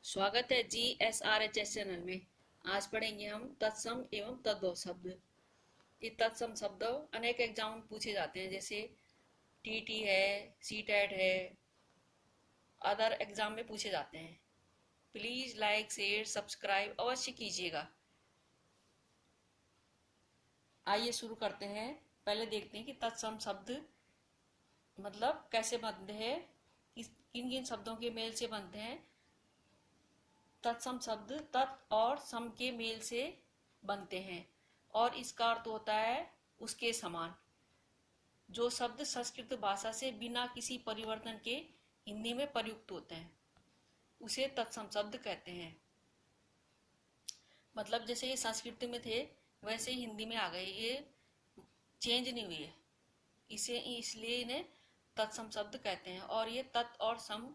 स्वागत है GSRHS channel में। आज पढ़ेंगे हम तत्सम एवं तद्भव शब्द। ये तत्सम शब्द अनेक एग्जाम में पूछे जाते हैं, जैसे टीटी है, सीटेट है, अदर एग्जाम में पूछे जाते हैं। प्लीज लाइक शेयर सब्सक्राइब अवश्य कीजिएगा। आइए शुरू करते हैं। पहले देखते हैं कि तत्सम शब्द मतलब कैसे बनते हैं, किन किन शब्दों के मेल से बनते हैं। तत्सम शब्द तत् और सम के मेल से बनते हैं और इसका अर्थ होता है उसके समान। जो शब्द संस्कृत भाषा से बिना किसी परिवर्तन के हिंदी में प्रयुक्त होते हैं उसे तत्सम शब्द कहते हैं। मतलब जैसे ये संस्कृत में थे वैसे ही हिंदी में आ गए, ये चेंज नहीं हुई है, इसे इसलिए इन्हें तत्सम शब्द कहते हैं। और ये तत् और सम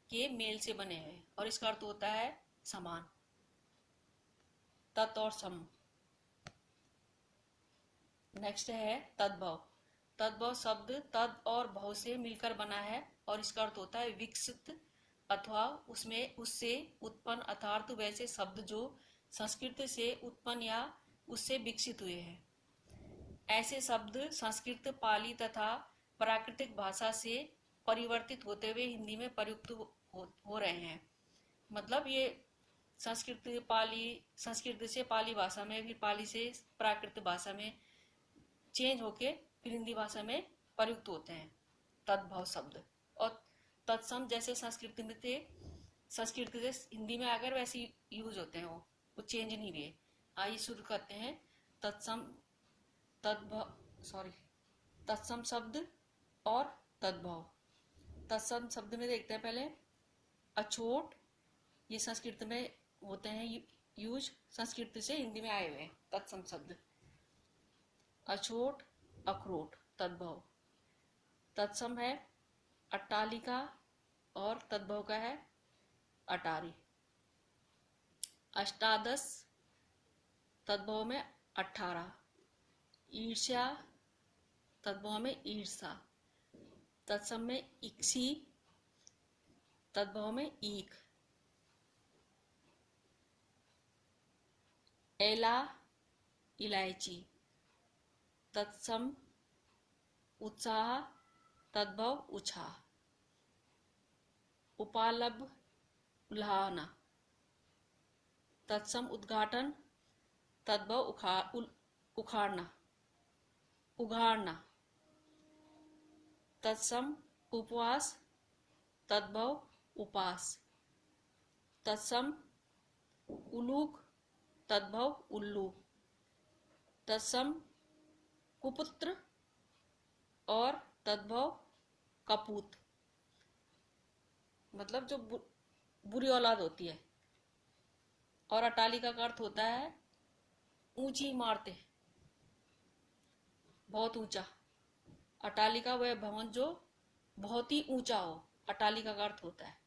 के मेल से बने हैं और इसका अर्थ होता है समान, तत् और सम। नेक्स्ट है तद्भव। तद्भव शब्द तद और भव से मिलकर बना है और इसका अर्थ होता है विकसित अथवा उससे उत्पन्न, अर्थात वैसे शब्द जो संस्कृत से उत्पन्न या उससे विकसित हुए हैं। ऐसे शब्द संस्कृत, पाली तथा प्राकृतिक भाषा से परिवर्तित होते हुए हिंदी में प्रयुक्त हो रहे हैं। मतलब ये संस्कृत से पाली भाषा में, फिर पाली से प्राकृत भाषा में चेंज होके फिर हिंदी भाषा में प्रयुक्त होते हैं तद्भव शब्द। और तत्सम जैसे संस्कृत में थे, संस्कृत से हिंदी में अगर वैसे यूज होते हैं, वो चेंज नहीं हुए। आइए शुरू करते हैं। तत्सम शब्द और तद्भव। तत्सम शब्द में देखते हैं पहले अछूट। ये संस्कृत में होते हैं यूज, संस्कृत से हिंदी में आए हुए हैं तत्सम शब्द। अछूट, अखरोट, तद्भव। तत्सम है अट्टालिका और तद्भव का है अटारी। अष्टादश, तद्भव में 18। ईर्ष्या, तद्भव में ईर्षा। तत्सम में इक्सी, तद्भव में ईख। एला, इलायची। तत्सम उत्साह, तद्भव उत्साह। उपालभ, उल्हाना। तत्सम उद्घाटन, तद्भव उखाड़ना, उघाड़ना। तत्सम उपवास, तद्भव उपास। तत्सम उलूक, तद्भव उल्लू। तत्सम कुपुत्र और तद्भव कपूत। मतलब जो बुरी औलाद होती है। और अटालिका का अर्थ होता है ऊंची इमारतें, बहुत ऊंचा। अटालिका वह भवन जो बहुत ही ऊंचा हो, अटालिका का अर्थ होता है।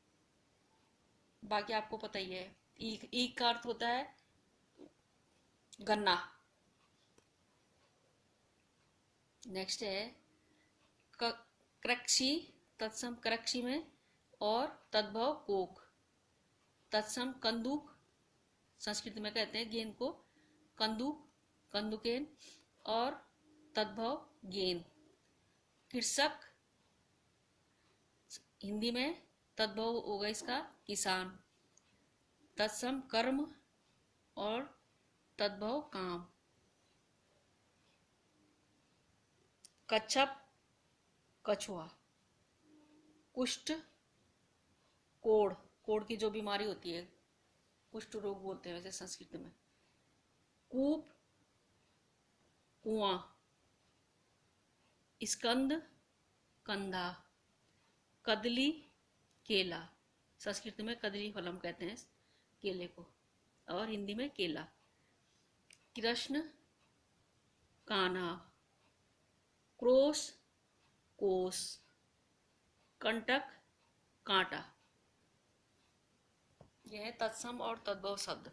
बाकी आपको पता ही है। ईख का अर्थ होता है गन्ना। नेक्स्ट है क्रक्षी। तत्सम क्रक्षी में और तद्भव कोक। तत्सम कंदूक, संस्कृत में कहते हैं गेंद को कंदूक, कंदुकेन। और तद्भव गेंद। कृषक, हिंदी में तद्भव होगा इसका किसान। तत्सम कर्म और तद्भव काम। कच्छप, कछुआ। कुष्ठ, कोढ़, कोढ़ की जो बीमारी होती है कुष्ठ रोग बोलते हैं वैसे संस्कृत में। कूप, कुआं। स्कंद, कंधा। कदली, केला। संस्कृत में कदली फलम कहते हैं केले को और हिंदी में केला। कृष्ण, कान्हा। क्रोश, कोस। कंटक, कांटा। यह है तत्सम और तद्भव शब्द।